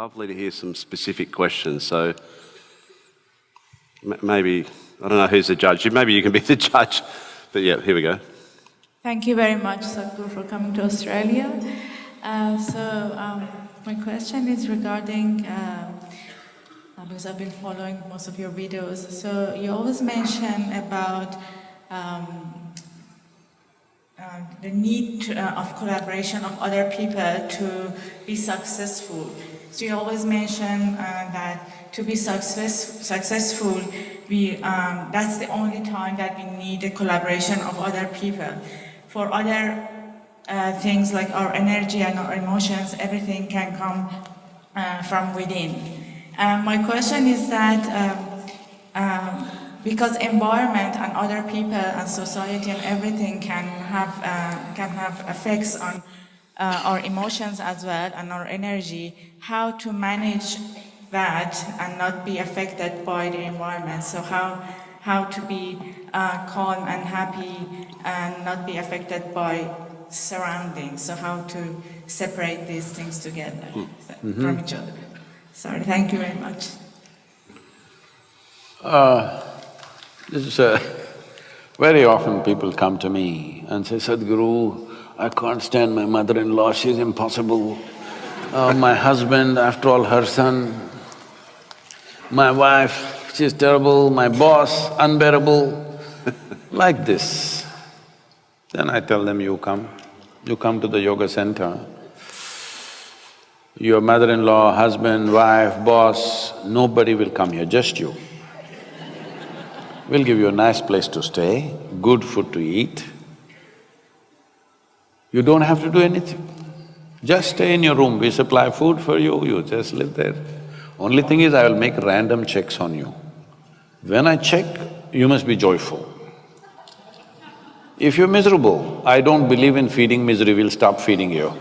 lovely to hear some specific questions. So maybe, I don't know who's the judge. Maybe you can be the judge. But yeah, here we go. Thank you very much, Sadhguru, for coming to Australia. My question is regarding, because I've been following most of your videos. So you always mention about the need of collaboration of other people to be successful. So you always mention that to be successful, that's the only time that we need the collaboration of other people. For other things like our energy and our emotions, everything can come from within. My question is that because environment and other people and society and everything can have effects on our emotions as well and our energy, how to manage that and not be affected by the environment. So how to be calm and happy and not be affected by surroundings. So how to separate these things together from each other. Sorry, thank you very much. Very often people come to me and say, Sadhguru, I can't stand my mother-in-law, she's impossible. My husband, after all, her son. My wife, she's terrible. My boss, unbearable. Like this. Then I tell them, you come to the yoga center. Your mother-in-law, husband, wife, boss, nobody will come here, just you. We'll give you a nice place to stay, good food to eat. You don't have to do anything. Just stay in your room, we supply food for you, you just live there. Only thing is, I will make random checks on you. When I check, you must be joyful. If you're miserable, I don't believe in feeding misery, we'll stop feeding you.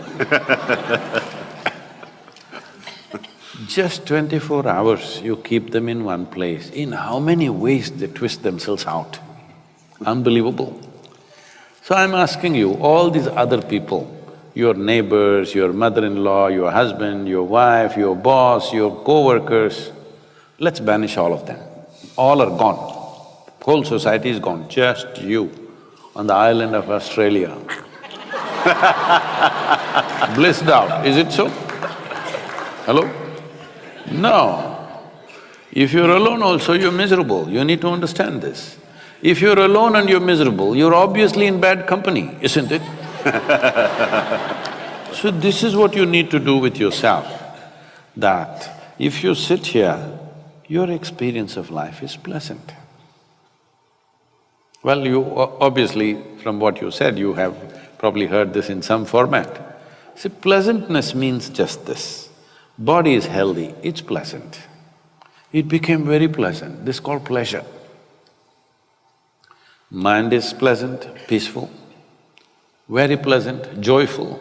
Just 24 hours, you keep them in one place. In how many ways they twist themselves out? Unbelievable. So I'm asking you, all these other people, your neighbors, your mother-in-law, your husband, your wife, your boss, your co-workers, let's banish all of them. All are gone. Whole society is gone, just you on the island of Australia. Blissed out, is it so? Hello? No. If you're alone also, you're miserable, you need to understand this. If you're alone and you're miserable, you're obviously in bad company, isn't it? So this is what you need to do with yourself, that if you sit here, your experience of life is pleasant. Well, you obviously, from what you said, you have probably heard this in some format. See, pleasantness means just this. Body is healthy, it's pleasant. It became very pleasant, this is called pleasure. Mind is pleasant, peaceful, very pleasant, joyful.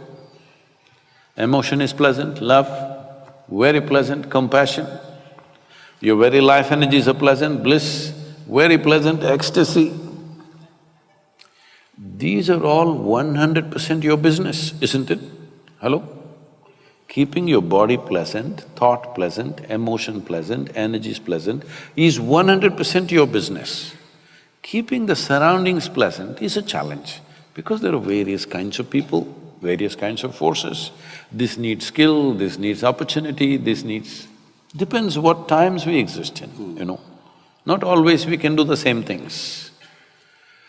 Emotion is pleasant, love, very pleasant, compassion. Your very life energies are pleasant, bliss, very pleasant, ecstasy. These are all 100% your business, isn't it? Hello? Keeping your body pleasant, thought pleasant, emotion pleasant, energies pleasant is 100% your business. Keeping the surroundings pleasant is a challenge because there are various kinds of people, various kinds of forces. This needs skill, this needs opportunity, this needs… depends what times we exist in, you know. Not always we can do the same things.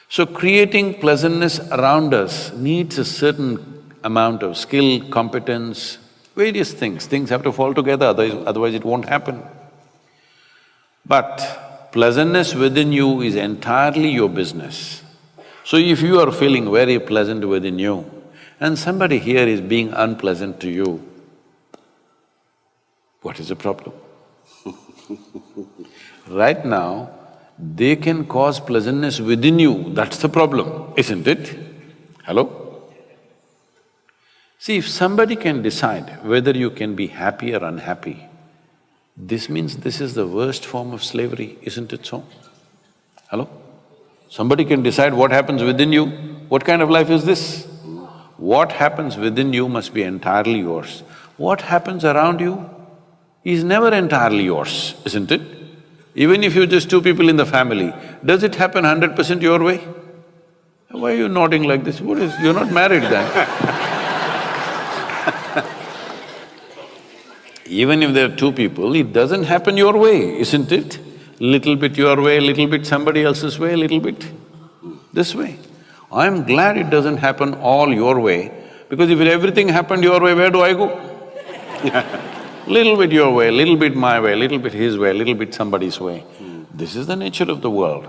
So creating pleasantness around us needs a certain amount of skill, competence, various things have to fall together, otherwise it won't happen. But pleasantness within you is entirely your business. So if you are feeling very pleasant within you and somebody here is being unpleasant to you, what is the problem? Right now, they can cause pleasantness within you, that's the problem, isn't it? Hello? See, if somebody can decide whether you can be happy or unhappy, this means this is the worst form of slavery, isn't it so? Hello? Somebody can decide what happens within you, what kind of life is this? What happens within you must be entirely yours. What happens around you, is never entirely yours, isn't it? Even if you're just two people in the family, does it happen 100% your way? Why are you nodding like this? What is… you're not married then? Even if there are two people, it doesn't happen your way, isn't it? Little bit your way, little bit somebody else's way, little bit this way. I'm glad it doesn't happen all your way, because if everything happened your way, where do I go? Little bit your way, little bit my way, little bit his way, little bit somebody's way. This is the nature of the world.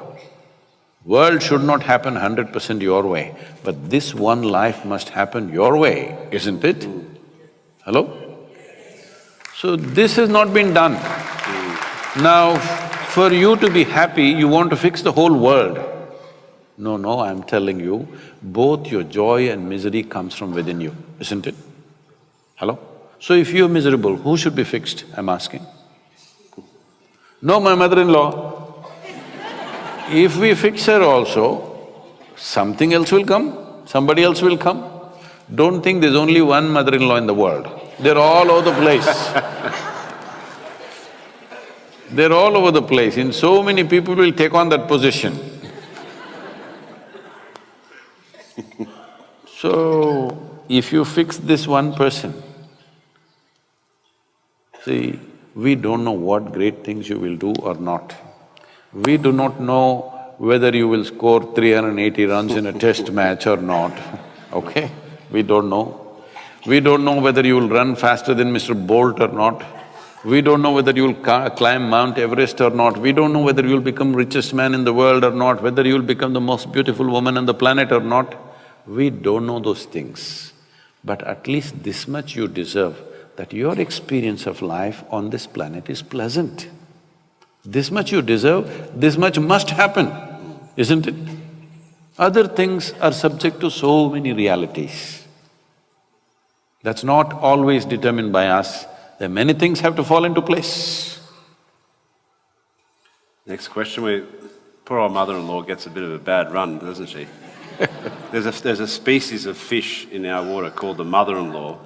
World should not happen 100% your way, but this one life must happen your way, isn't it? Hello? So this has not been done. Now, for you to be happy, you want to fix the whole world. No, I'm telling you, both your joy and misery comes from within you, isn't it? Hello? So if you're miserable, who should be fixed, I'm asking? No, my mother-in-law. If we fix her also, something else will come, somebody else will come. Don't think there's only one mother-in-law in the world. They're all over the place. They're all over the place, and so many people will take on that position. So, if you fix this one person, see, we don't know what great things you will do or not. We do not know whether you will score 380 runs in a test match or not, okay? We don't know. We don't know whether you will run faster than Mr. Bolt or not. We don't know whether you'll climb Mount Everest or not. We don't know whether you'll become richest man in the world or not, whether you'll become the most beautiful woman on the planet or not. We don't know those things. But at least this much you deserve, that your experience of life on this planet is pleasant. This much you deserve, this much must happen, isn't it? Other things are subject to so many realities. That's not always determined by us. There are many things have to fall into place. Next question, poor old mother-in-law gets a bit of a bad run, doesn't she? There's a species of fish in our water called the mother-in-law,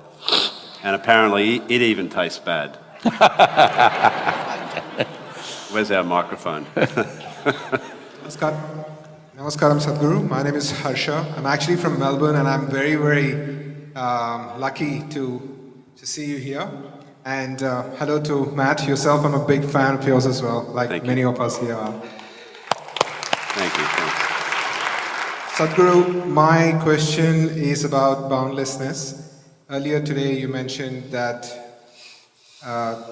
and apparently it even tastes bad. Where's our microphone? Namaskaram Sadhguru, my name is Harsha. I'm actually from Melbourne and I'm very lucky to see you here. And hello to Matt, yourself, I'm a big fan of yours as well, like many of us here are. Thank you, thanks. Sadhguru, my question is about boundlessness. Earlier today you mentioned that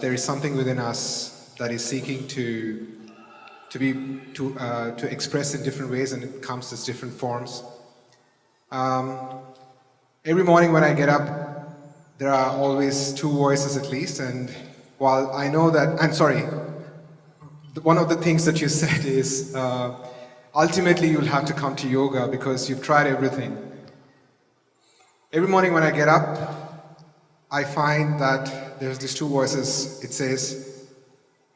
there is something within us that is seeking to express in different ways, and it comes as different forms. Every morning when I get up, there are always two voices at least, and while I know that… I'm sorry, one of the things that you said is ultimately you'll have to come to yoga because you've tried everything. Every morning when I get up, I find that there's these two voices. It says,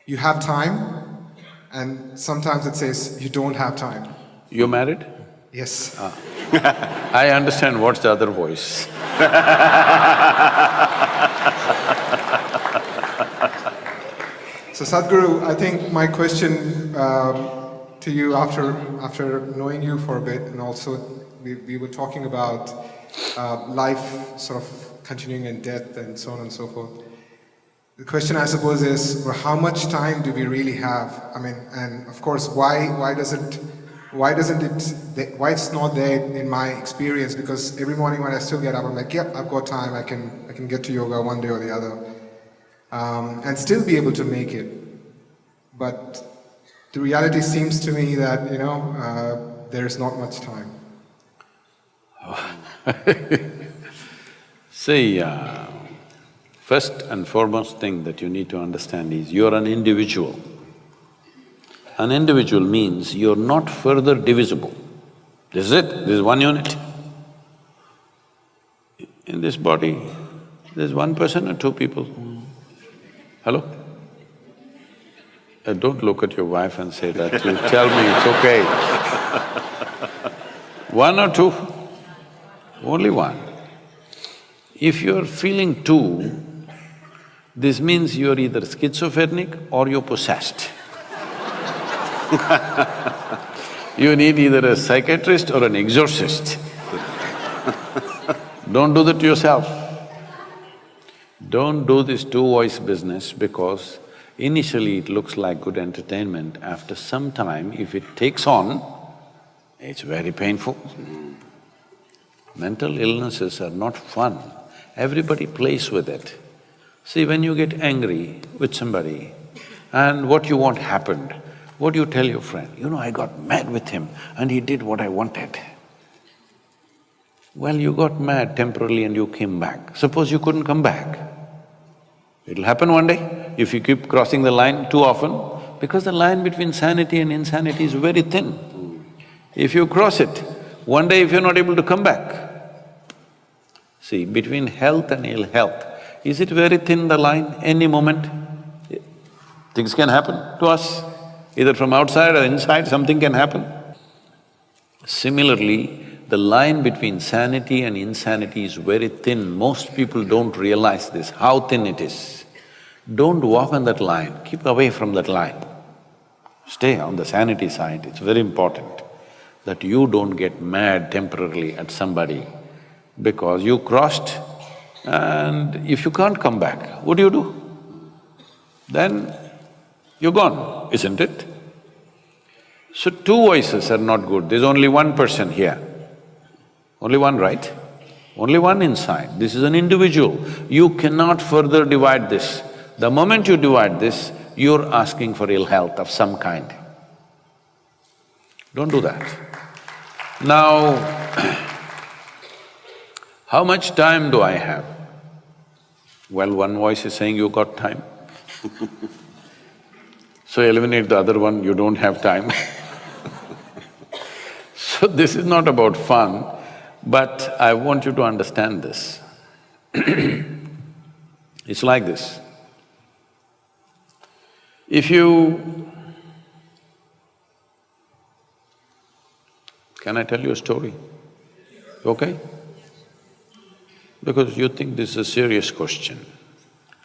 you have time, and sometimes it says, you don't have time. You're married? Yes. I understand what's the other voice. So Sadhguru, I think my question to you after knowing you for a bit, and also we were talking about life sort of continuing in death and so on and so forth. The question, I suppose, is well, how much time do we really have? I mean, and of course, why it's not there in my experience? Because every morning when I still get up, I'm like, yeah, I've got time. I can get to yoga one day or the other, and still be able to make it. But the reality seems to me that there is not much time. See, first and foremost thing that you need to understand is you're an individual. An individual means you're not further divisible. This is it, this is one unit. In this body, there's one person or two people. Hello? Don't look at your wife and say that, you tell me it's okay. One or two? Only one. If you're feeling two, This means you're either schizophrenic or you're possessed. You need either a psychiatrist or an exorcist. Don't do that to yourself. Don't do this two-voice business because initially it looks like good entertainment. After some time, if it takes on, it's very painful. Mental illnesses are not fun. Everybody plays with it. See, when you get angry with somebody and what you want happened, what do you tell your friend? You know, I got mad with him and he did what I wanted. Well, you got mad temporarily and you came back. Suppose you couldn't come back. It'll happen one day if you keep crossing the line too often, because the line between sanity and insanity is very thin. If you cross it, one day if you're not able to come back. See, between health and ill health, is it very thin, the line? Any moment, things can happen to us. Either from outside or inside, something can happen. Similarly, the line between sanity and insanity is very thin. Most people don't realize this, how thin it is. Don't walk on that line, keep away from that line. Stay on the sanity side, it's very important that you don't get mad temporarily at somebody because you crossed and if you can't come back, what do? Then you're gone, isn't it? So two voices are not good, there's only one person here. Only one, right? Only one inside. This is an individual. You cannot further divide this. The moment you divide this, you're asking for ill health of some kind. Don't do that. Now, how much time do I have? Well, one voice is saying you got time. So eliminate the other one, you don't have time. So this is not about fun, but I want you to understand this. It's like this. If you… Can I tell you a story? Okay? Because you think this is a serious question.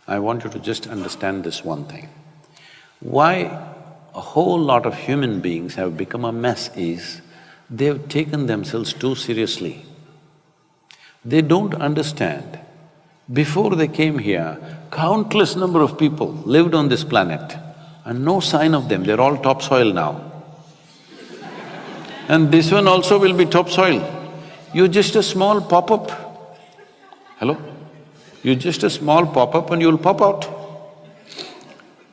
I want you to just understand this one thing. Why a whole lot of human beings have become a mess is they've taken themselves too seriously. They don't understand. Before they came here, countless number of people lived on this planet and no sign of them, they're all topsoil now. And this one also will be topsoil. You're just a small pop-up. Hello? You're just a small pop-up and you'll pop out.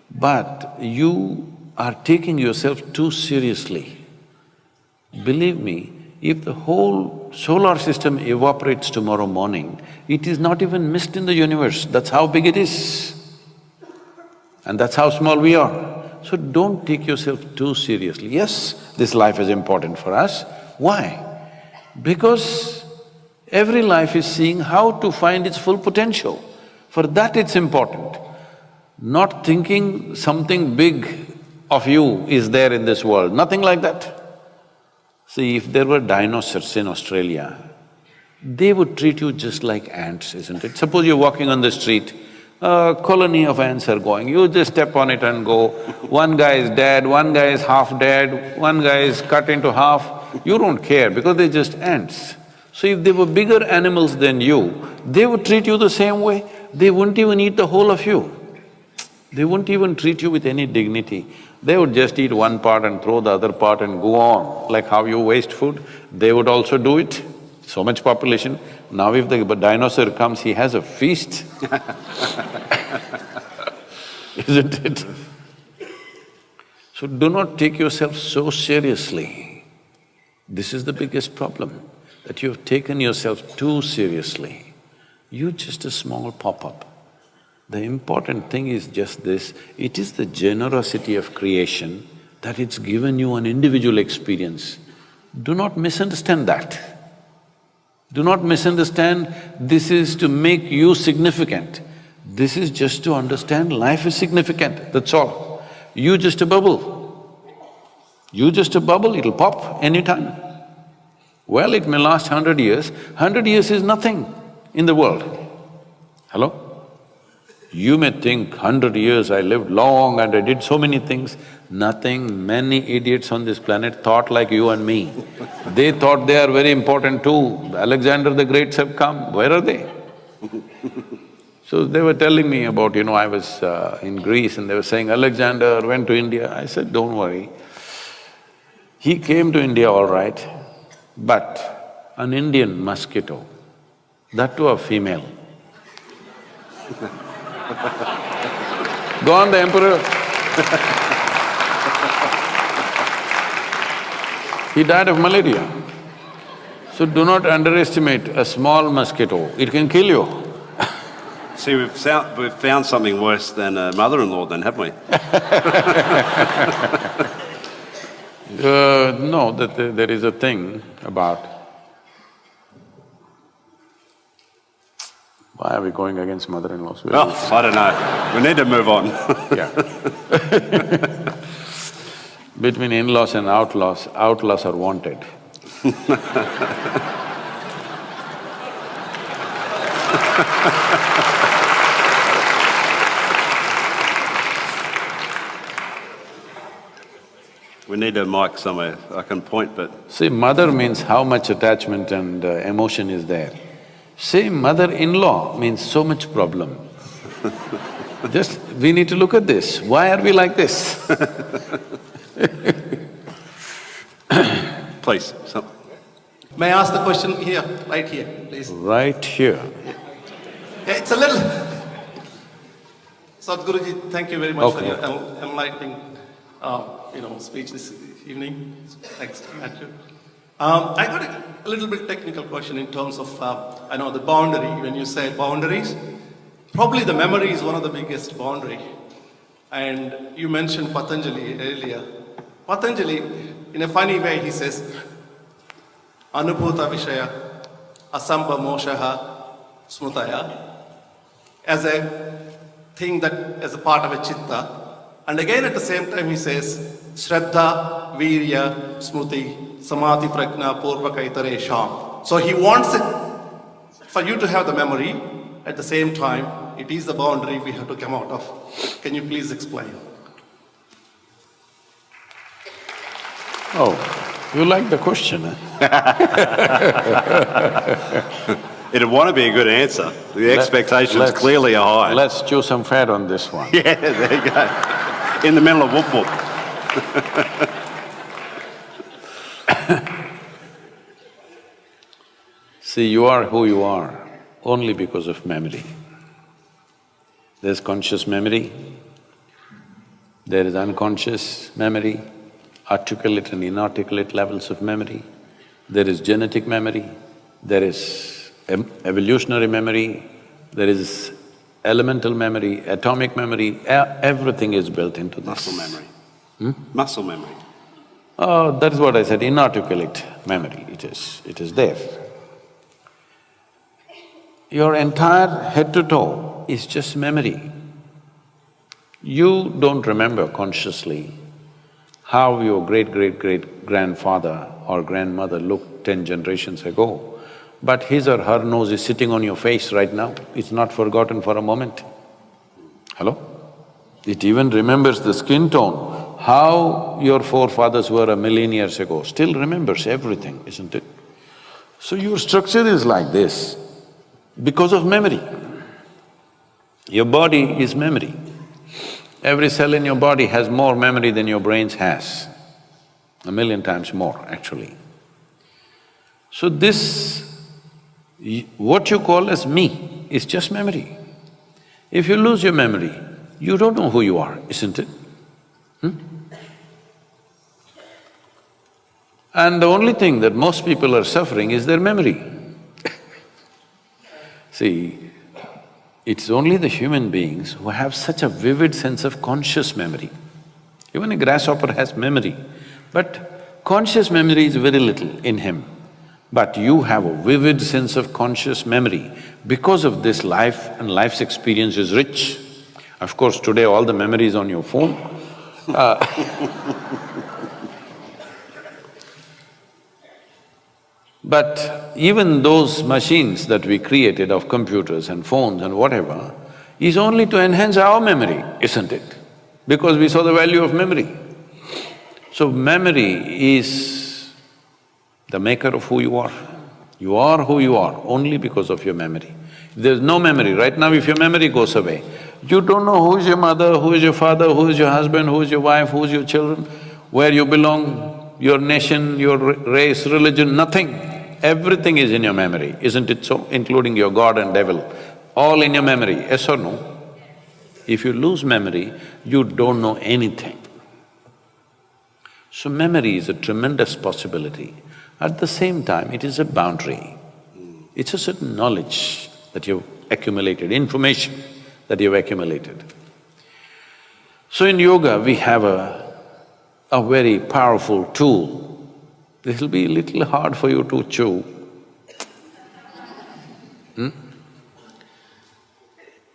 But you are taking yourself too seriously. Believe me, if the whole solar system evaporates tomorrow morning, it is not even mist in the universe, that's how big it is. And that's how small we are. So don't take yourself too seriously. Yes, this life is important for us. Why? Because every life is seeing how to find its full potential. For that it's important. Not thinking something big of you is there in this world, nothing like that. See, if there were dinosaurs in Australia, they would treat you just like ants, isn't it? Suppose you're walking on the street, a colony of ants are going, you just step on it and go. One guy is dead, one guy is half dead, one guy is cut into half. You don't care because they're just ants. So if they were bigger animals than you, they would treat you the same way. They wouldn't even eat the whole of you. They wouldn't even treat you with any dignity. They would just eat one part and throw the other part and go on. Like how you waste food, they would also do it. So much population. Now if the dinosaur comes, he has a feast. Isn't it? So do not take yourself so seriously. This is the biggest problem, that you have taken yourself too seriously. You're just a small pop-up. The important thing is just this, it is the generosity of creation that it's given you an individual experience. Do not misunderstand that. Do not misunderstand this is to make you significant. This is just to understand life is significant, that's all. You just a bubble. You just a bubble, it'll pop anytime. Well, it may last 100 years. 100 years is nothing in the world. Hello? You may think, 100 years I lived long and I did so many things. Nothing, many idiots on this planet thought like you and me. They thought they are very important too. Alexander the Greats have come, where are they? So they were telling me about, I was in Greece and they were saying, Alexander went to India. I said, don't worry. He came to India all right, but an Indian mosquito, that too a female. Go on, the emperor. He died of malaria. So do not underestimate a small mosquito, it can kill you. See, we've found something worse than a mother-in-law then, haven't we? No, there is a thing about… Why are we going against mother-in-laws? Well, I don't know. We need to move on. Yeah. Between in-laws and outlaws, outlaws are wanted. We need a mic somewhere. I can point, but… See, mother means how much attachment and emotion is there. Say mother-in-law means so much problem. Just… we need to look at this. Why are we like this? Please, May I ask the question here, right here, please? Right here. Yeah, it's a little… Sadhguruji, thank you very much for Okay. your enlightening, speech this evening. Thanks, Matthew. I got a little bit technical question in terms of, the boundary. When you say boundaries, probably the memory is one of the biggest boundary. And you mentioned Patanjali earlier. Patanjali, in a funny way, he says, Anubhuta Vishaya, Asamba Moshaha, Smutaya, as a thing that, as a part of a chitta. And again at the same time he says, Shraddha, Virya, Smruti, Samadhi Prajna, Purvaka Itaresham. So he wants it for you to have the memory, at the same time, it is the boundary we have to come out of. Can you please explain? Oh, you like the question, huh? it'd want to be a good answer. The expectations clearly are high. Let's chew some fat on this one. Yeah, there you go. In the middle of whoop whoop. See, you are who you are only because of memory. There's conscious memory, there is unconscious memory, articulate and inarticulate levels of memory, there is genetic memory, there is evolutionary memory, there is elemental memory, atomic memory, everything is built into this. Muscle memory. Muscle memory. That is what I said, inarticulate memory, it is there. Your entire head to toe is just memory. You don't remember consciously how your great-great-great-grandfather or grandmother looked 10 generations ago, but his or her nose is sitting on your face right now, it's not forgotten for a moment. Hello? It even remembers the skin tone, how your forefathers were 1,000,000 years ago, still remembers everything, isn't it? So your structure is like this because of memory. Your body is memory. Every cell in your body has more memory than your brains has, 1,000,000 times more actually. So this, what you call as me, is just memory. If you lose your memory, you don't know who you are, isn't it? And the only thing that most people are suffering is their memory. See, it's only the human beings who have such a vivid sense of conscious memory. Even a grasshopper has memory, but conscious memory is very little in him. But you have a vivid sense of conscious memory. Because of this, life and life's experience is rich. Of course, today all the memory is on your phone. But even those machines that we created of computers and phones and whatever, is only to enhance our memory, isn't it? Because we saw the value of memory. So memory is the maker of who you are. You are who you are only because of your memory. If there's no memory, right now if your memory goes away, you don't know who is your mother, who is your father, who is your husband, who is your wife, who is your children, where you belong, your nation, your race, religion, nothing. Everything is in your memory, isn't it so? Including your God and devil, all in your memory, yes or no? If you lose memory, you don't know anything. So memory is a tremendous possibility. At the same time, it is a boundary. It's a certain knowledge that you've accumulated, information that you've accumulated. So in yoga, we have a very powerful tool. This will be a little hard for you to chew.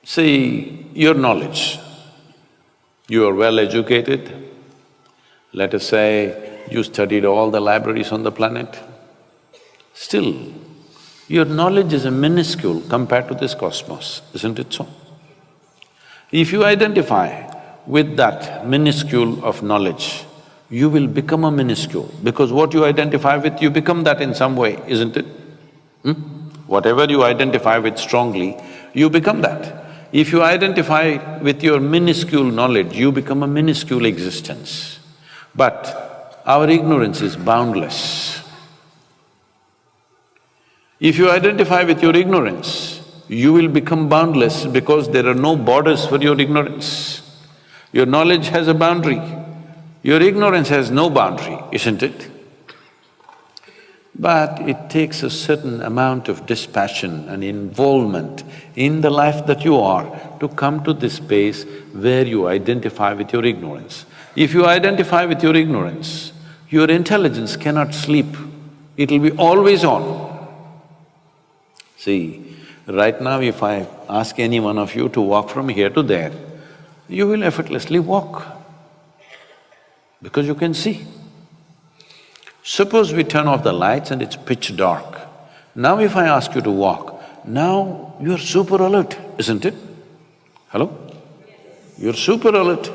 See, your knowledge, you are well educated. Let us say you studied all the libraries on the planet. Still, your knowledge is a minuscule compared to this cosmos, isn't it so? If you identify with that minuscule of knowledge, you will become a minuscule, because what you identify with, you become that in some way, isn't it? Whatever you identify with strongly, you become that. If you identify with your minuscule knowledge, you become a minuscule existence. But our ignorance is boundless. If you identify with your ignorance, you will become boundless because there are no borders for your ignorance. Your knowledge has a boundary, your ignorance has no boundary, isn't it? But it takes a certain amount of dispassion and involvement in the life that you are to come to this space where you identify with your ignorance. If you identify with your ignorance, your intelligence cannot sleep, it'll be always on. See, right now if I ask any one of you to walk from here to there, you will effortlessly walk because you can see. Suppose we turn off the lights and it's pitch dark. Now if I ask you to walk, now you're super alert, isn't it? Hello? You're super alert.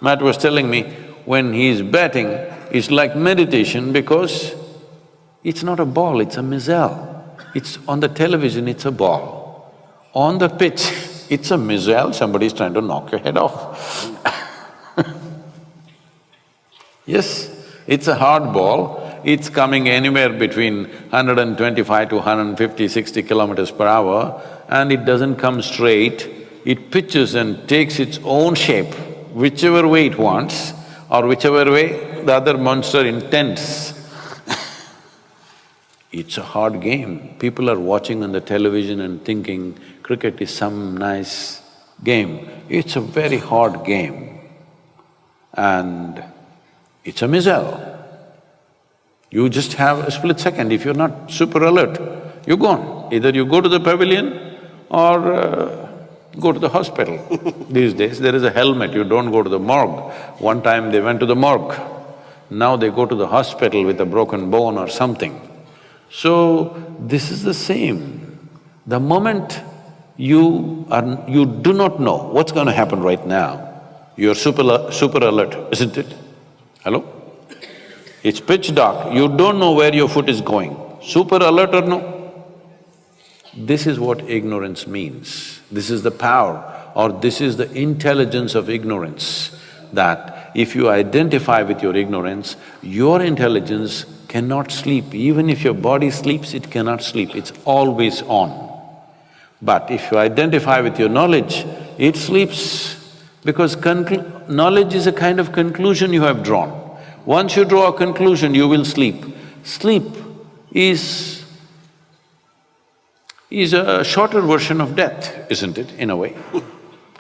Matt was telling me, when he's batting, it's like meditation because it's not a ball, it's a missile. It's on the television, it's a ball. On the pitch, it's a missile, somebody's trying to knock your head off. Yes, it's a hard ball, it's coming anywhere between 125 to 150, 60 kilometers per hour, and it doesn't come straight, it pitches and takes its own shape, whichever way it wants, or whichever way the other monster intends. It's a hard game. People are watching on the television and thinking cricket is some nice game. It's a very hard game and it's a missile. You just have a split second. If you're not super alert, you're gone. Either you go to the pavilion or go to the hospital. These days, there is a helmet, you don't go to the morgue. One time they went to the morgue, now they go to the hospital with a broken bone or something. So, this is the same. The moment you do not know what's going to happen right now, you're super alert, isn't it? Hello? It's pitch dark, you don't know where your foot is going. Super alert or no? This is what ignorance means. This is the power or this is the intelligence of ignorance, that if you identify with your ignorance, your intelligence cannot sleep. Even if your body sleeps, it cannot sleep, it's always on. But if you identify with your knowledge, it sleeps because knowledge is a kind of conclusion you have drawn. Once you draw a conclusion, you will sleep. Sleep is a shorter version of death, isn't it, in a way?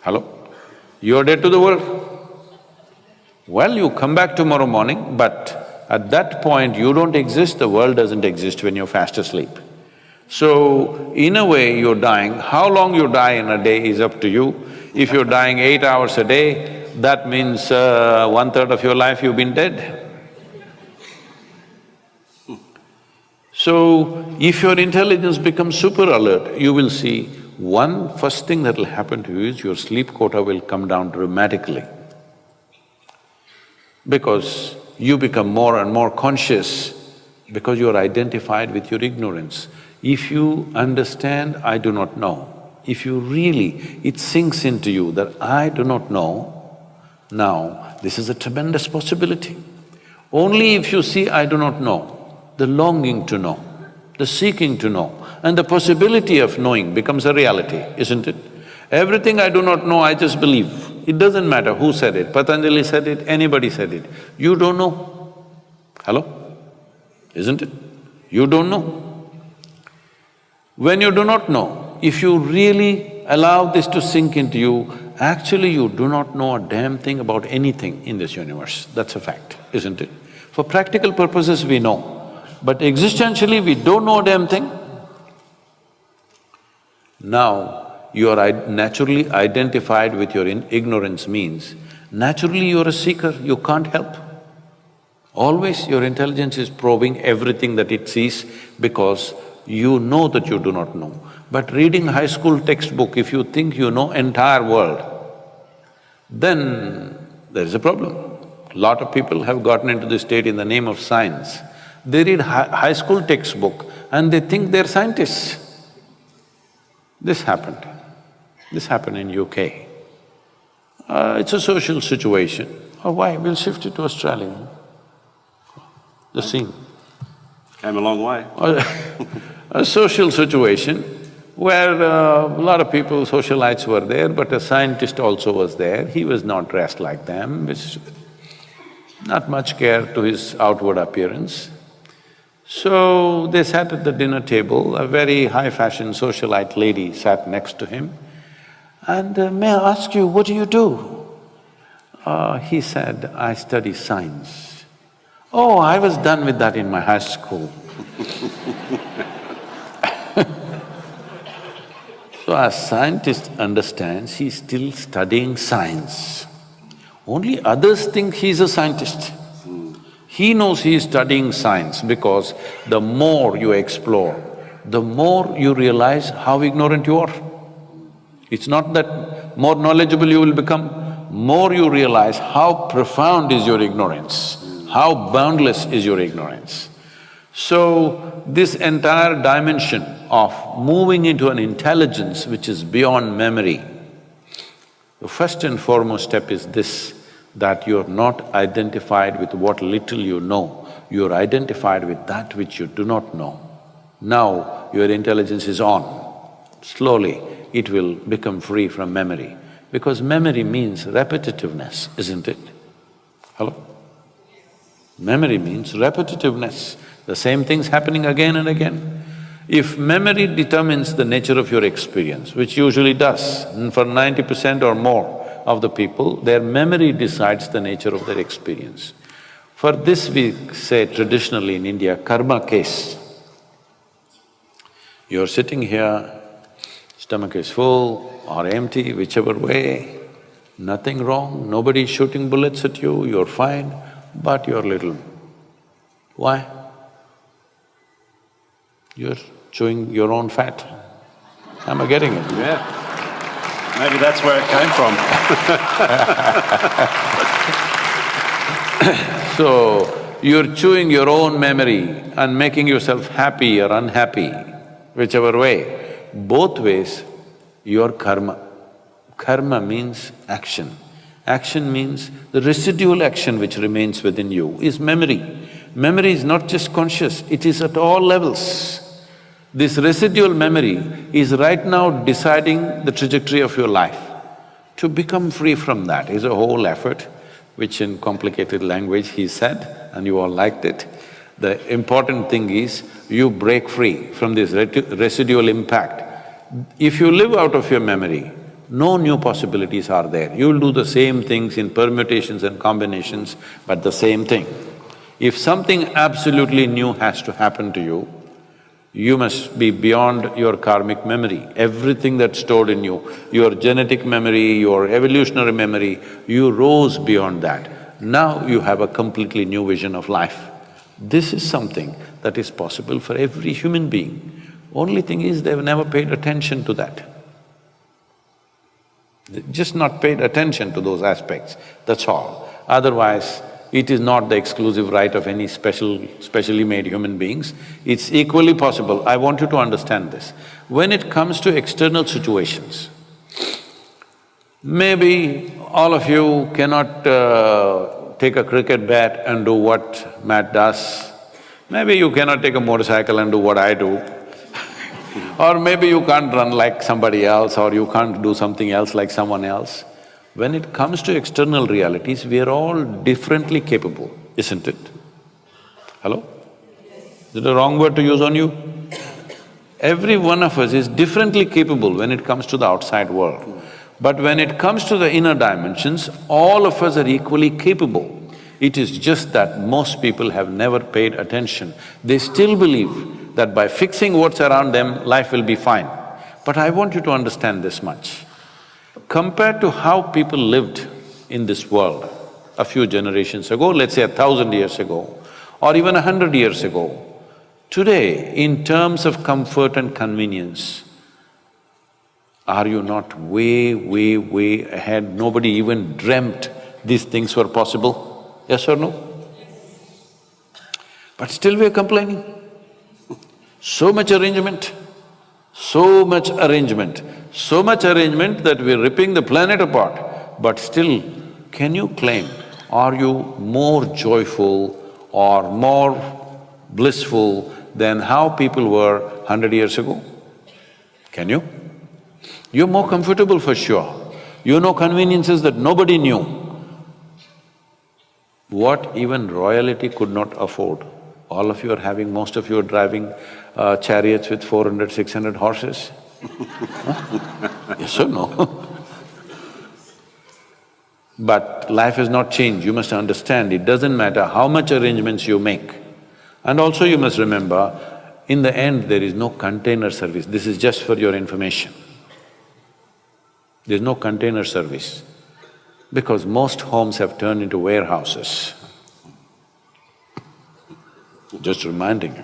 Hello? You're dead to the world. Well, you come back tomorrow morning, but at that point you don't exist, the world doesn't exist when you're fast asleep. So, in a way you're dying. How long you die in a day is up to you. If you're dying 8 hours a day, that means 1/3 of your life you've been dead. So, if your intelligence becomes super alert, you will see one first thing that'll happen to you is your sleep quota will come down dramatically. Because you become more and more conscious because you're identified with your ignorance. If you understand, I do not know, if you really… it sinks into you that I do not know, now this is a tremendous possibility. Only if you see I do not know, the longing to know, the seeking to know, and the possibility of knowing becomes a reality, isn't it? Everything I do not know, I just believe. It doesn't matter who said it, Patanjali said it, anybody said it. You don't know. Hello? Isn't it? You don't know. When you do not know, if you really allow this to sink into you, actually you do not know a damn thing about anything in this universe. That's a fact, isn't it? For practical purposes we know, but existentially we don't know a damn thing. Now, you are naturally identified with your ignorance means, naturally you're a seeker, you can't help. Always your intelligence is probing everything that it sees because you know that you do not know. But reading high school textbook, if you think you know entire world, then there is a problem. Lot of people have gotten into this state in the name of science. They read high school textbook and they think they're scientists. This happened in UK. It's a social situation. Oh, why? We'll shift it to Australia. The scene. Came a long way. A social situation where a lot of people, socialites were there, but a scientist also was there. He was not dressed like them, not much care to his outward appearance. So they sat at the dinner table, a very high-fashion socialite lady sat next to him. And may I ask you, what do you do? He said, I study science. Oh, I was done with that in my high school. So a scientist understands he's still studying science. Only others think he's a scientist. He knows he is studying science because the more you explore, the more you realize how ignorant you are. It's not that more knowledgeable you will become, more you realize how profound is your ignorance, how boundless is your ignorance. So, this entire dimension of moving into an intelligence which is beyond memory, the first and foremost step is this, that you're not identified with what little you know, you're identified with that which you do not know. Now, your intelligence is on. Slowly, it will become free from memory, because memory means repetitiveness, isn't it? Hello? Memory means repetitiveness, the same thing's happening again and again. If memory determines the nature of your experience, which usually does, and for 90% or more of the people, their memory decides the nature of their experience. For this we say traditionally in India, karma case. You're sitting here, stomach is full or empty, whichever way, nothing wrong, nobody's shooting bullets at you, you're fine, but you're little. Why? You're chewing your own fat. Am I getting it? Yeah. Maybe that's where it came from. So, you're chewing your own memory and making yourself happy or unhappy, whichever way. Both ways, your karma. Karma means action. Action means the residual action which remains within you is memory. Memory is not just conscious, it is at all levels. This residual memory is right now deciding the trajectory of your life. To become free from that is a whole effort, which in complicated language he said, and you all liked it. The important thing is, you break free from this residual impact. If you live out of your memory, no new possibilities are there. You'll do the same things in permutations and combinations, but the same thing. If something absolutely new has to happen to you, you must be beyond your karmic memory. Everything that's stored in you, your genetic memory, your evolutionary memory, you rose beyond that. Now you have a completely new vision of life. This is something that is possible for every human being. Only thing is, they've never paid attention to that. just not paid attention to those aspects, that's all. Otherwise, it is not the exclusive right of any specially made human beings. It's equally possible. I want you to understand this. When it comes to external situations, maybe all of you cannot take a cricket bat and do what Matt does. Maybe you cannot take a motorcycle and do what I do. Or maybe you can't run like somebody else, or you can't do something else like someone else. When it comes to external realities, we are all differently capable, isn't it? Hello? Is it a wrong word to use on you? Every one of us is differently capable when it comes to the outside world. But when it comes to the inner dimensions, all of us are equally capable. It is just that most people have never paid attention. They still believe that by fixing what's around them, life will be fine. But I want you to understand this much. Compared to how people lived in this world a few generations ago, let's say 1,000 years ago, or even 100 years ago, today, in terms of comfort and convenience, are you not way ahead? Nobody even dreamt these things were possible, yes or no? But still we're complaining. So much arrangement that we're ripping the planet apart. But still, can you claim, are you more joyful or more blissful than how people were 100 years ago? Can you? You're more comfortable for sure. You know conveniences that nobody knew. What even royalty could not afford. All of you are having, most of you are driving chariots with 400, 600 horses. Huh? Yes or no? But life has not changed, you must understand, it doesn't matter how much arrangements you make. And also you must remember, in the end there is no container service, this is just for your information. There's no container service, because most homes have turned into warehouses. Just reminding you.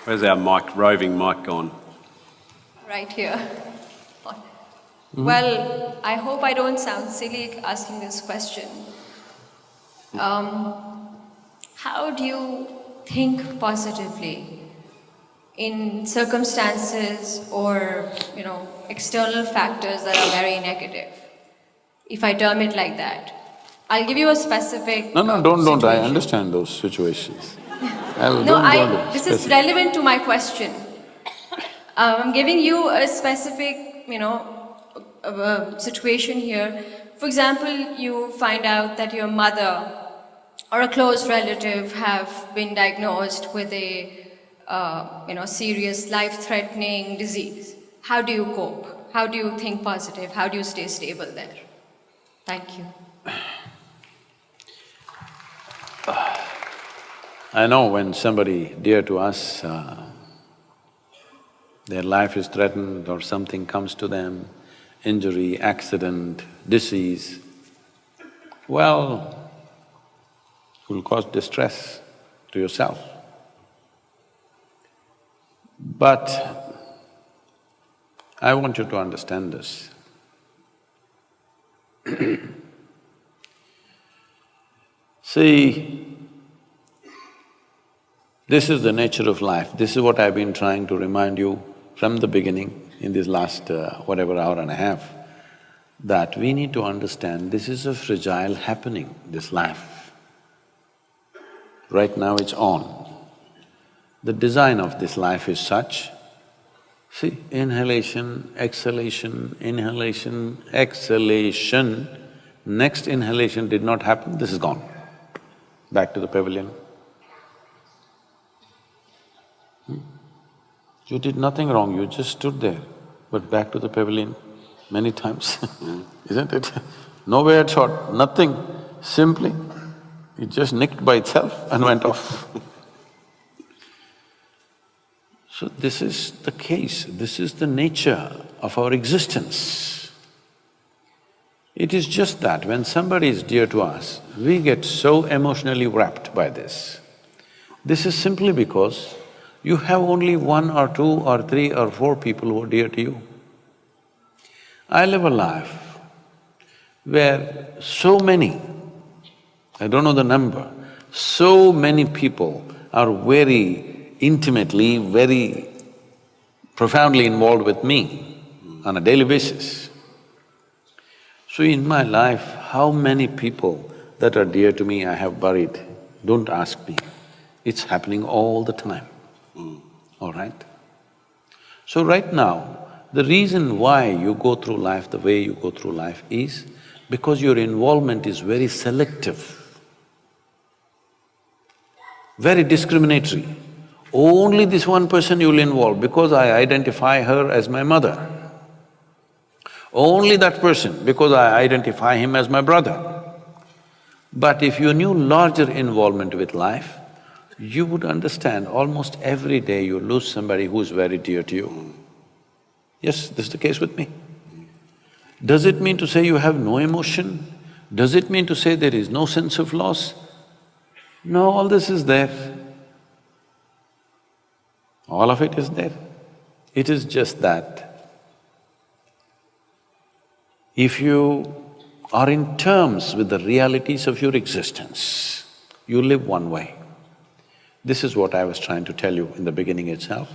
Where's our roving mic gone? Right here. Well, I hope I don't sound silly asking this question. How do you think positively in circumstances or, external factors that are very negative? If I term it like that. I'll give you a specific No, don't, I situation. understand those situations. This is relevant to my question. I'm giving you a specific, situation here. For example, you find out that your mother or a close relative have been diagnosed with a, serious life-threatening disease. How do you cope? How do you think positive? How do you stay stable there? Thank you. I know when somebody dear to us, their life is threatened or something comes to them, injury, accident, disease, well, it will cause distress to yourself. But I want you to understand this. See, this is the nature of life. This is what I've been trying to remind you from the beginning in this last whatever hour and a half, that we need to understand this is a fragile happening, this life. Right now it's on. The design of this life is such, see, inhalation, exhalation, inhalation, exhalation, next inhalation did not happen, this is gone. Back to the pavilion. You did nothing wrong, you just stood there, but back to the pavilion many times, isn't it? No weird shot, nothing, simply, it just nicked by itself and went off. So this is the case, this is the nature of our existence. It is just that when somebody is dear to us, we get so emotionally wrapped by this. This is simply because You have only one or two or three or four people who are dear to you. I live a life where so many, I don't know the number, so many people are very intimately, very profoundly involved with me on a daily basis. So in my life, how many people that are dear to me I have buried? Don't ask me. It's happening all the time, all right? So right now, the reason why you go through life the way you go through life is because your involvement is very selective, very discriminatory. Only this one person you'll involve because I identify her as my mother. Only that person because I identify him as my brother. But if you knew larger involvement with life, you would understand almost every day you lose somebody who's very dear to you. Yes, this is the case with me. Does it mean to say you have no emotion? Does it mean to say there is no sense of loss? No, all this is there. All of it is there. It is just that if you are in terms with the realities of your existence, you live one way. This is what I was trying to tell you in the beginning itself.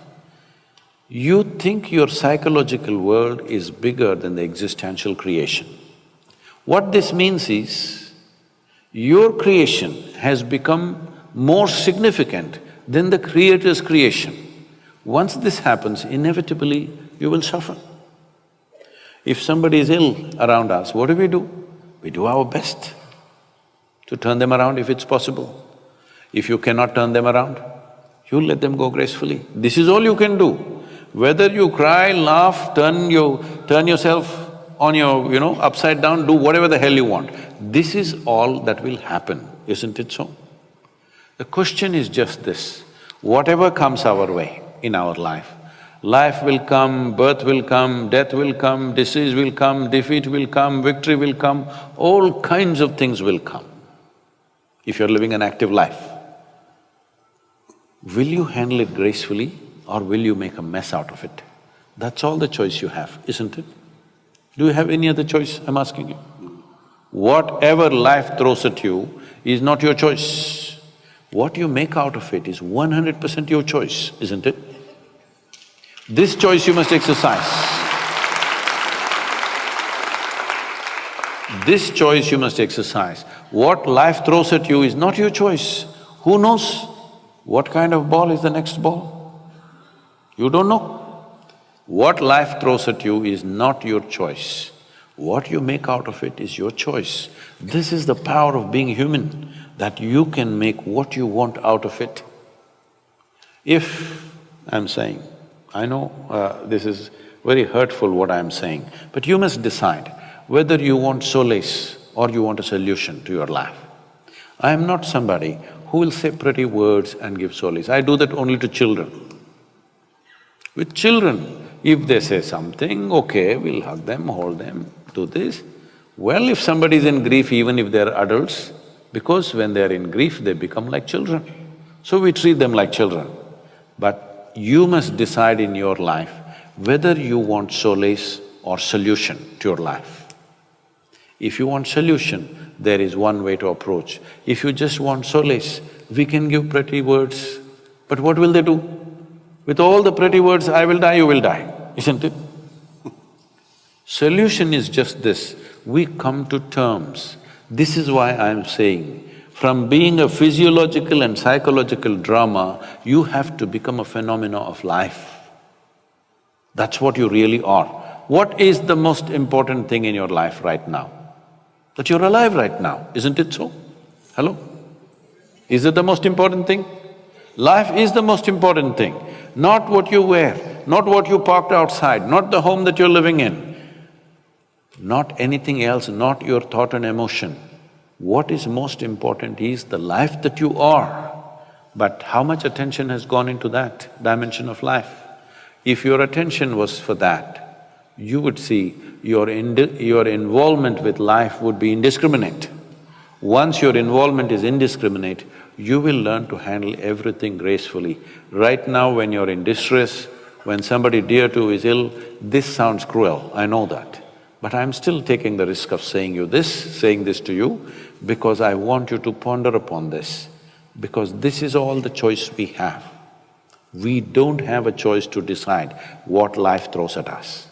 You think your psychological world is bigger than the existential creation. What this means is, your creation has become more significant than the Creator's creation. Once this happens, inevitably you will suffer. If somebody is ill around us, what do? We do our best to turn them around if it's possible. If you cannot turn them around, you let them go gracefully. This is all you can do. Whether you cry, laugh, turn yourself on your, upside down, do whatever the hell you want. This is all that will happen, isn't it so? The question is just this, whatever comes our way in our life will come, birth will come, death will come, disease will come, defeat will come, victory will come, all kinds of things will come if you're living an active life. Will you handle it gracefully or will you make a mess out of it? That's all the choice you have, isn't it? Do you have any other choice, I'm asking you? Whatever life throws at you is not your choice. What you make out of it is 100% your choice, isn't it? This choice you must exercise. This choice you must exercise. What life throws at you is not your choice. Who knows what kind of ball is the next ball? You don't know. What life throws at you is not your choice. What you make out of it is your choice. This is the power of being human, that you can make what you want out of it. If I'm saying, I know this is very hurtful what I'm saying, but you must decide whether you want solace or you want a solution to your life. I am not somebody who will say pretty words and give solace. I do that only to children. With children, if they say something, okay, we'll hug them, hold them, do this. Well, if somebody is in grief, even if they're adults, because when they're in grief, they become like children. So we treat them like children. But you must decide in your life whether you want solace or solution to your life. If you want solution, there is one way to approach. If you just want solace, we can give pretty words, but what will they do? With all the pretty words, I will die, you will die, isn't it? Solution is just this, we come to terms. This is why I'm saying, from being a physiological and psychological drama, you have to become a phenomena of life. That's what you really are. What is the most important thing in your life right now? That you're alive right now, isn't it so? Hello? Is it the most important thing? Life is the most important thing, not what you wear, not what you parked outside, not the home that you're living in, not anything else, not your thought and emotion. What is most important is the life that you are. But how much attention has gone into that dimension of life? If your attention was for that, you would see your involvement with life would be indiscriminate. Once your involvement is indiscriminate, you will learn to handle everything gracefully. Right now when you're in distress, when somebody dear to is ill, this sounds cruel, I know that. But I'm still taking the risk of saying this to you, because I want you to ponder upon this, because this is all the choice we have. We don't have a choice to decide what life throws at us.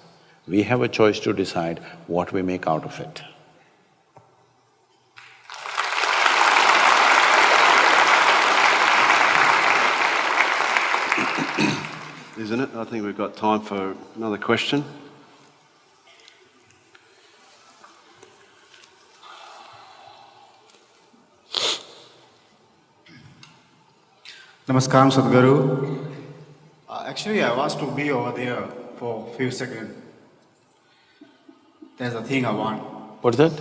We have a choice to decide what we make out of it. Isn't it? I think we've got time for another question. Namaskaram, Sadhguru. Actually, I was to be over there for a few seconds. There's a thing I want. What's that?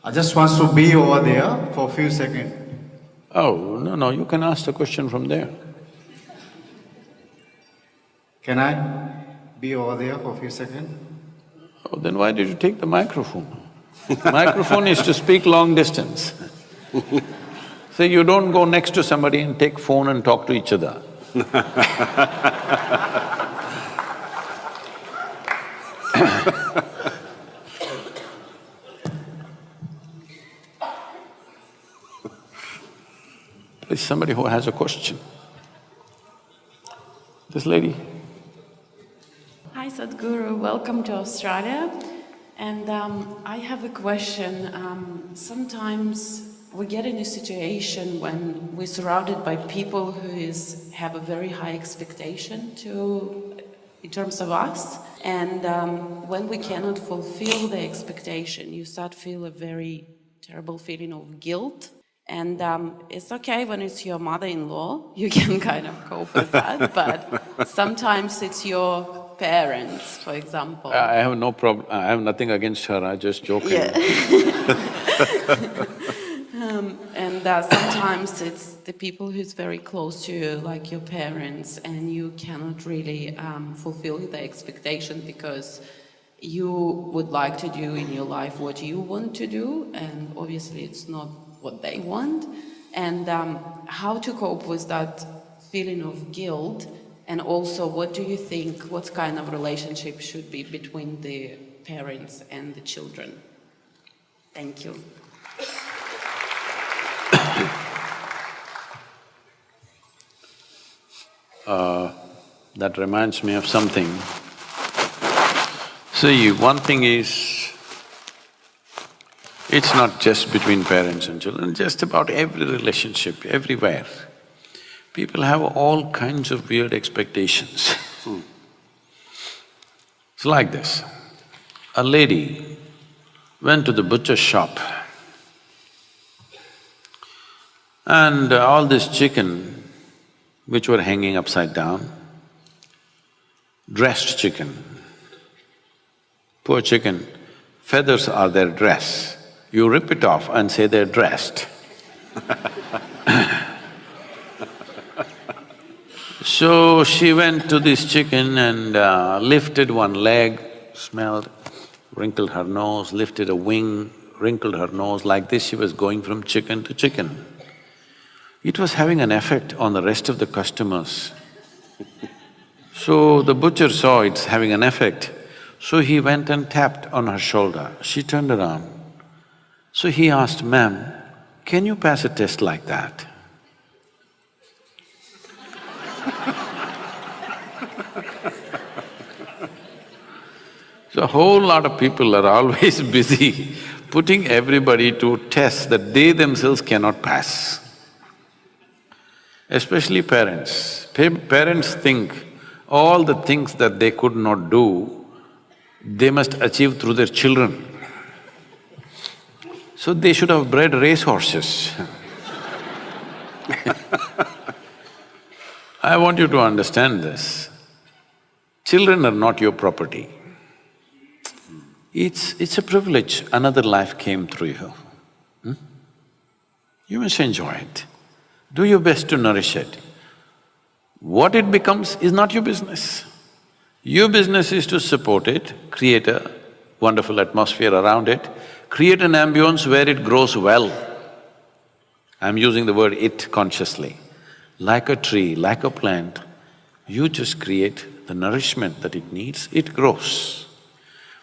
I just want to be over there for a few seconds. Oh, no, you can ask the question from there. Can I be over there for a few seconds? Oh, then why did you take the microphone? Microphone is to speak long distance. So you don't go next to somebody and take phone and talk to each other. Please, somebody who has a question. This lady. Hi Sadhguru, welcome to Australia. And I have a question. Sometimes we get in a situation when we're surrounded by people who have a very high expectation in terms of us. And when we cannot fulfill the expectation, you start to feel a very terrible feeling of guilt. And it's okay when it's your mother-in-law, you can kind of cope with that, but sometimes it's your parents, for example. I have no problem, I have nothing against her, I just joking. Yeah. And sometimes it's the people who's very close to you, like your parents, and you cannot really fulfill the expectation because you would like to do in your life what you want to do, and obviously it's not what they want. And how to cope with that feeling of guilt, and also what do you think, what kind of relationship should be between the parents and the children? Thank you. That reminds me of something. See, one thing is, it's not just between parents and children, just about every relationship, everywhere. People have all kinds of weird expectations. It's like this. A lady went to the butcher's shop and all this chicken which were hanging upside down, dressed chicken. Poor chicken, feathers are their dress. You rip it off and say they're dressed. So she went to this chicken and lifted one leg, smelled, wrinkled her nose, lifted a wing, wrinkled her nose, like this she was going from chicken to chicken. It was having an effect on the rest of the customers. So the butcher saw it's having an effect, so he went and tapped on her shoulder. She turned around. So he asked, "Ma'am, can you pass a test like that?" So a whole lot of people are always busy putting everybody to tests that they themselves cannot pass. Especially parents. Parents think all the things that they could not do, they must achieve through their children. So they should have bred racehorses. I want you to understand this. Children are not your property. It's a privilege another life came through you. You must enjoy it. Do your best to nourish it. What it becomes is not your business. Your business is to support it, create a wonderful atmosphere around it, create an ambience where it grows well. I'm using the word it consciously. Like a tree, like a plant, you just create the nourishment that it needs, it grows.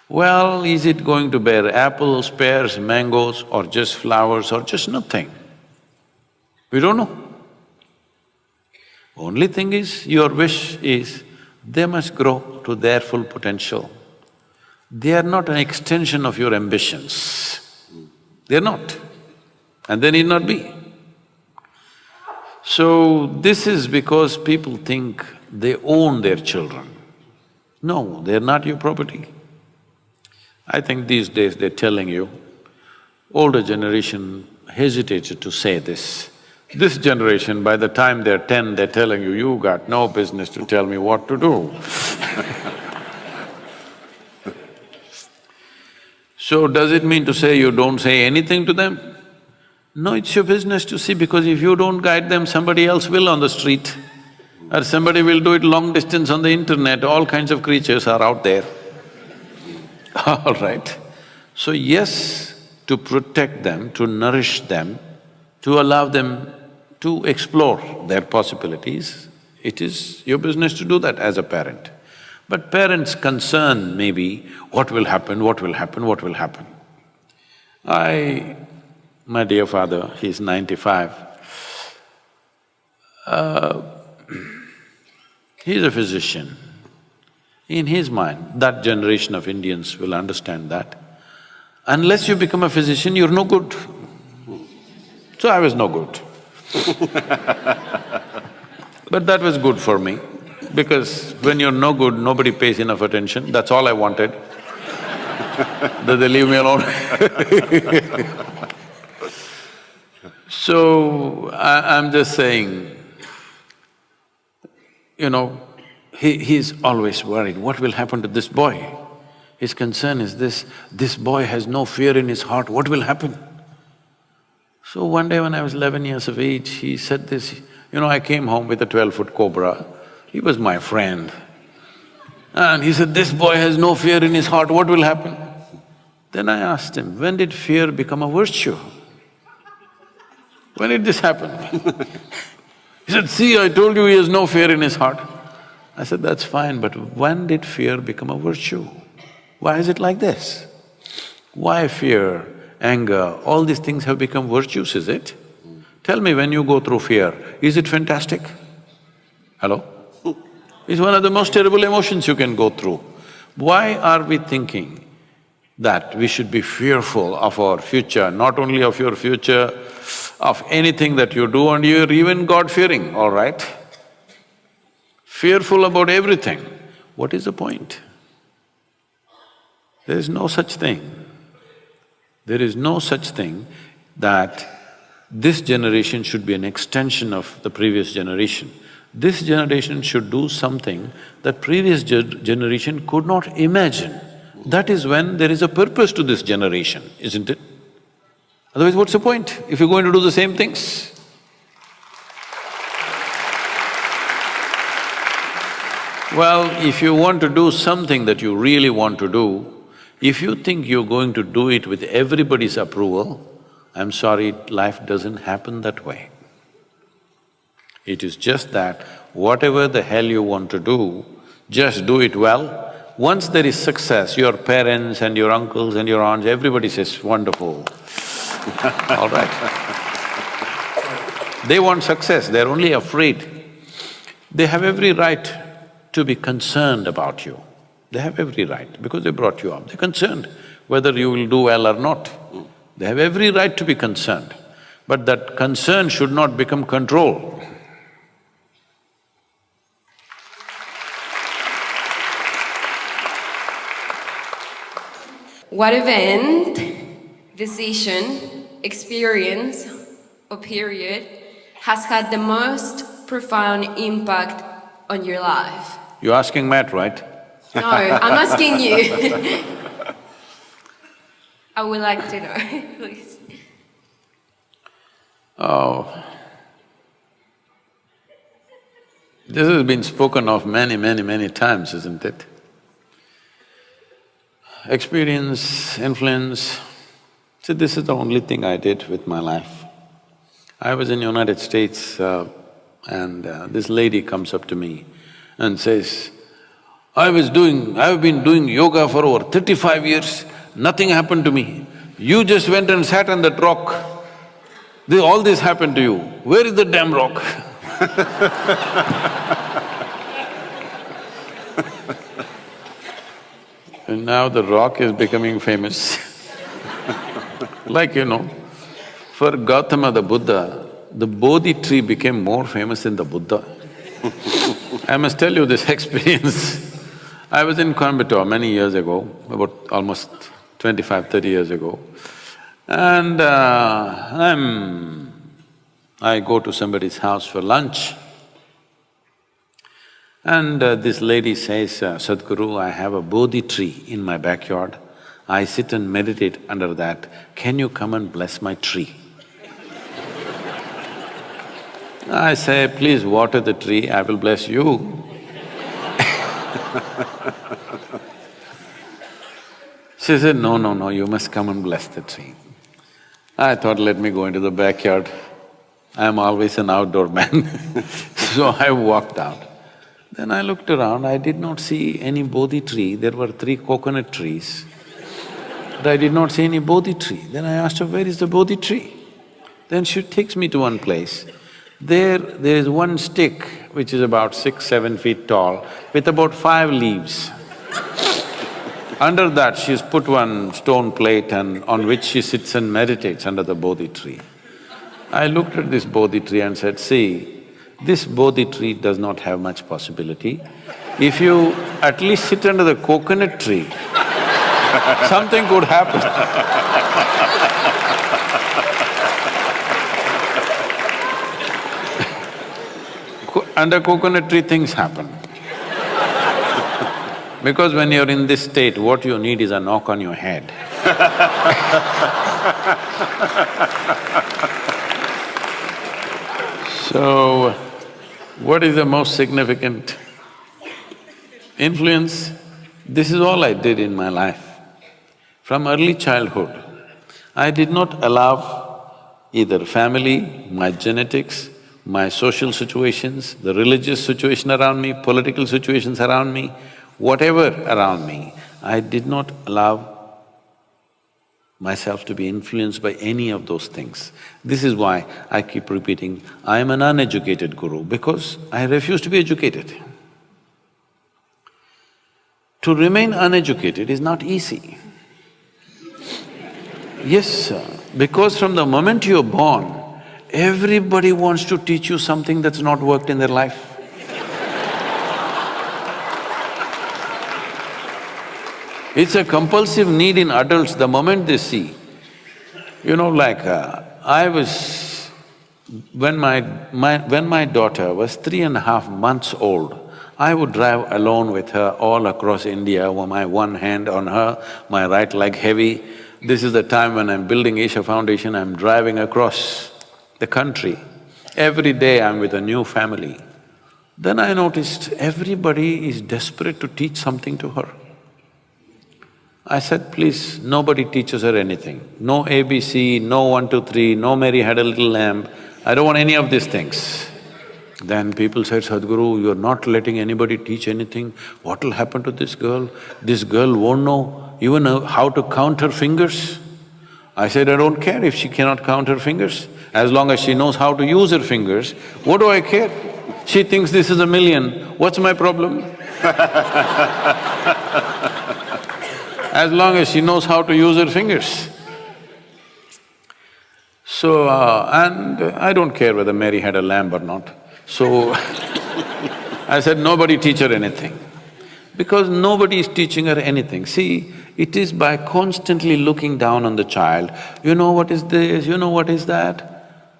Well, is it going to bear apples, pears, mangoes, or just flowers, or just nothing? We don't know. Only thing is, your wish is, they must grow to their full potential. They are not an extension of your ambitions. They're not, and they need not be. So, this is because people think they own their children. No, they're not your property. I think these days they're telling you, older generation hesitated to say this. This generation, by the time they're 10, they're telling you, you got no business to tell me what to do. So does it mean to say you don't say anything to them? No, it's your business to see, because if you don't guide them, somebody else will on the street, or somebody will do it long distance on the internet, all kinds of creatures are out there. All right. So yes, to protect them, to nourish them, to allow them to explore their possibilities, it is your business to do that as a parent. But parents' concern may be, what will happen, what will happen, what will happen? My dear father, he's 95, he's a physician. In his mind, that generation of Indians will understand that. Unless you become a physician, you're no good. So I was no good. But that was good for me, because when you're no good, nobody pays enough attention, that's all I wanted. That they leave me alone. So, I'm just saying, you know, he's always worried, what will happen to this boy? His concern is this boy has no fear in his heart, what will happen? So one day when I was 11 years of age, he said this, you know, I came home with a 12-foot cobra, he was my friend. And he said, this boy has no fear in his heart, what will happen? Then I asked him, when did fear become a virtue? When did this happen? He said, see, I told you he has no fear in his heart. I said, that's fine, but when did fear become a virtue? Why is it like this? Why fear, anger, all these things have become virtues, is it? Tell me, when you go through fear, is it fantastic? Hello? It's one of the most terrible emotions you can go through. Why are we thinking that we should be fearful of our future, not only of your future, of anything that you do, and you're even God-fearing, all right? Fearful about everything. What is the point? There is no such thing. There is no such thing that this generation should be an extension of the previous generation. This generation should do something that previous generation could not imagine. That is when there is a purpose to this generation, isn't it? Otherwise, what's the point if you're going to do the same things? Well, if you want to do something that you really want to do, if you think you're going to do it with everybody's approval, I'm sorry, life doesn't happen that way. It is just that whatever the hell you want to do, just do it well. Once there is success, your parents and your uncles and your aunts, everybody says, wonderful. All right. They want success, they're only afraid. They have every right to be concerned about you. They have every right, because they brought you up. They're concerned whether you will do well or not. They have every right to be concerned, but that concern should not become control. What event, decision, experience, or period has had the most profound impact on your life? You're asking Matt, right? No, I'm asking you. I would like to know, please. Oh. This has been spoken of many times, isn't it? Experience, influence, see, this is the only thing I did with my life. I was in United States and this lady comes up to me and says, I've been doing yoga for over 35 years, nothing happened to me. You just went and sat on that rock. All this happened to you. Where is the damn rock? And now the rock is becoming famous. Like, for Gautama the Buddha, the Bodhi tree became more famous than the Buddha. I must tell you this experience. I was in Coimbatore many years ago, about almost 25–30 years ago, and I go to somebody's house for lunch, and this lady says, Sadhguru, I have a Bodhi tree in my backyard. I sit and meditate under that. Can you come and bless my tree? I say, please water the tree, I will bless you. She said, no, you must come and bless the tree. I thought, let me go into the backyard. I'm always an outdoor man. So I walked out. Then I looked around, I did not see any Bodhi tree. There were 3 coconut trees, but I did not see any Bodhi tree. Then I asked her, where is the Bodhi tree? Then she takes me to one place. There is one stick which is about 6–7 feet tall with about 5 leaves. Under that she's put one stone plate and on which she sits and meditates under the Bodhi tree. I looked at this Bodhi tree and said, see, this Bodhi tree does not have much possibility. If you at least sit under the coconut tree, something could happen. Under coconut tree, things happen. Because when you're in this state, what you need is a knock on your head. So, what is the most significant influence? This is all I did in my life. From early childhood, I did not allow either family, my genetics, my social situations, the religious situation around me, political situations around me, whatever around me, I did not allow myself to be influenced by any of those things. This is why I keep repeating, I am an uneducated guru, because I refuse to be educated. To remain uneducated is not easy. Yes, sir, because from the moment you're born, everybody wants to teach you something that's not worked in their life. It's a compulsive need in adults the moment they see. When my daughter was 3.5 months old, I would drive alone with her all across India, with my one hand on her, my right leg heavy. This is the time when I'm building Isha Foundation, I'm driving across the country. Every day I'm with a new family. Then I noticed everybody is desperate to teach something to her. I said, please, nobody teaches her anything. No ABC, no 1, 2, 3, no Mary had a little lamb. I don't want any of these things. Then people said, Sadhguru, you're not letting anybody teach anything. What will happen to this girl? This girl won't know even how to count her fingers. I said, I don't care if she cannot count her fingers. As long as she knows how to use her fingers, what do I care? She thinks this is 1,000,000, what's my problem? As long as she knows how to use her fingers. So, and I don't care whether Mary had a lamb or not. So, I said, nobody teach her anything. Because nobody is teaching her anything. See, it is by constantly looking down on the child, you know what is this, you know what is that,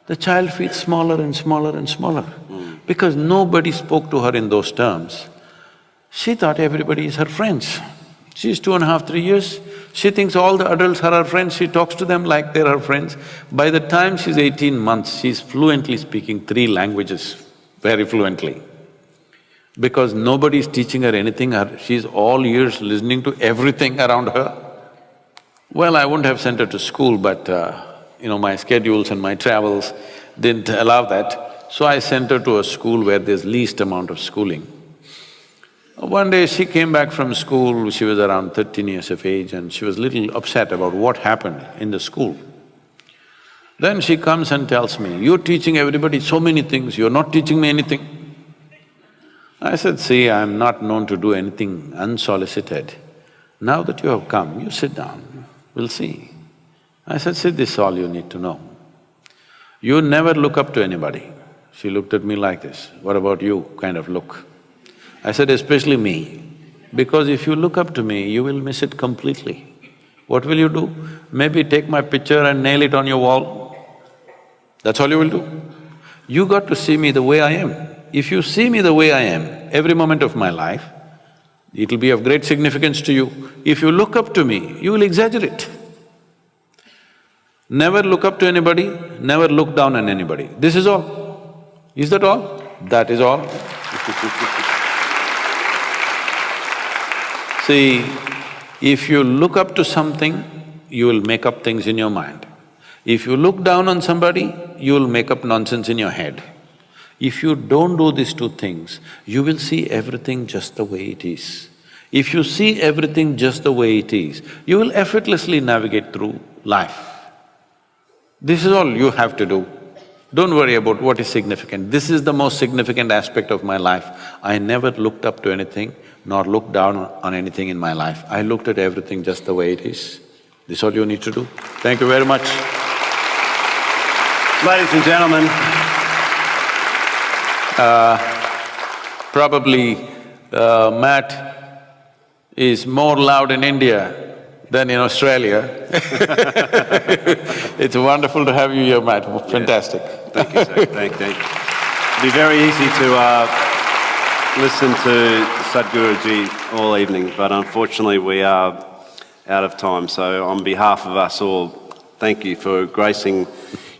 the child feels smaller and smaller and smaller. Because nobody spoke to her in those terms. She thought everybody is her friends. She's 2.5, 3 years, she thinks all the adults are her friends, she talks to them like they're her friends. By the time she's 18 months, she's fluently speaking 3 languages, very fluently. Because nobody's teaching her anything, she's all ears listening to everything around her. Well, I wouldn't have sent her to school, but my schedules and my travels, didn't allow that. So I sent her to a school where there's least amount of schooling. One day she came back from school, she was around 13 years of age and she was little upset about what happened in the school. Then she comes and tells me, "You're teaching everybody so many things, you're not teaching me anything." I said, "See, I'm not known to do anything unsolicited. Now that you have come, you sit down, we'll see." I said, "See, this is all you need to know. You never look up to anybody." She looked at me like this, "What about you?" kind of look. I said, "Especially me, because if you look up to me, you will miss it completely. What will you do? Maybe take my picture and nail it on your wall. That's all you will do. You got to see me the way I am. If you see me the way I am, every moment of my life, it'll be of great significance to you. If you look up to me, you will exaggerate. Never look up to anybody, never look down on anybody. This is all. Is that all? That is all." See, if you look up to something, you will make up things in your mind. If you look down on somebody, you will make up nonsense in your head. If you don't do these two things, you will see everything just the way it is. If you see everything just the way it is, you will effortlessly navigate through life. This is all you have to do. Don't worry about what is significant. This is the most significant aspect of my life. I never looked up to anything, nor looked down on anything in my life. I looked at everything just the way it is. This is all you need to do. Thank you very much. Ladies and gentlemen, Probably Matt is more loud in India than in Australia. It's wonderful to have you here, Matt, fantastic. thank you, sir, thank you. It'd be very easy to listen to Sadhguruji all evening, but unfortunately we are out of time. So on behalf of us all, thank you for gracing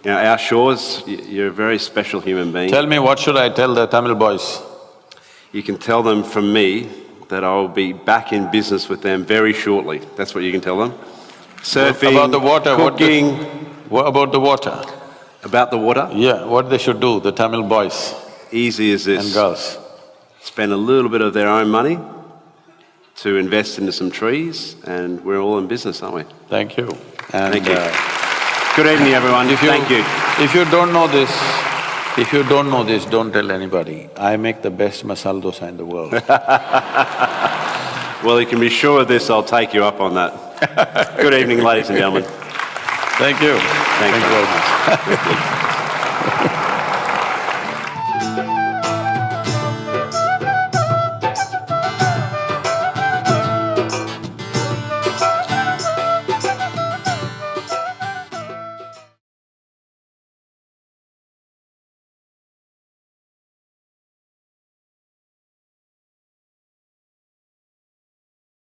our shores. You're a very special human being. Tell me, what should I tell the Tamil boys? You can tell them from me that I will be back in business with them very shortly. That's what you can tell them. Surfing, about the water, cooking. What about the water? About the water? Yeah, what they should do, the Tamil boys Easy as this. and girls. Spend a little bit of their own money to invest into some trees, and we're all in business, aren't we? Thank you. And Thank you. Good evening, everyone. Thank you. If you don't know this, don't tell anybody. I make the best masala dosa in the world. Well, you can be sure of this, I'll take you up on that. Good evening, ladies and gentlemen. Thank you. Thank you very much.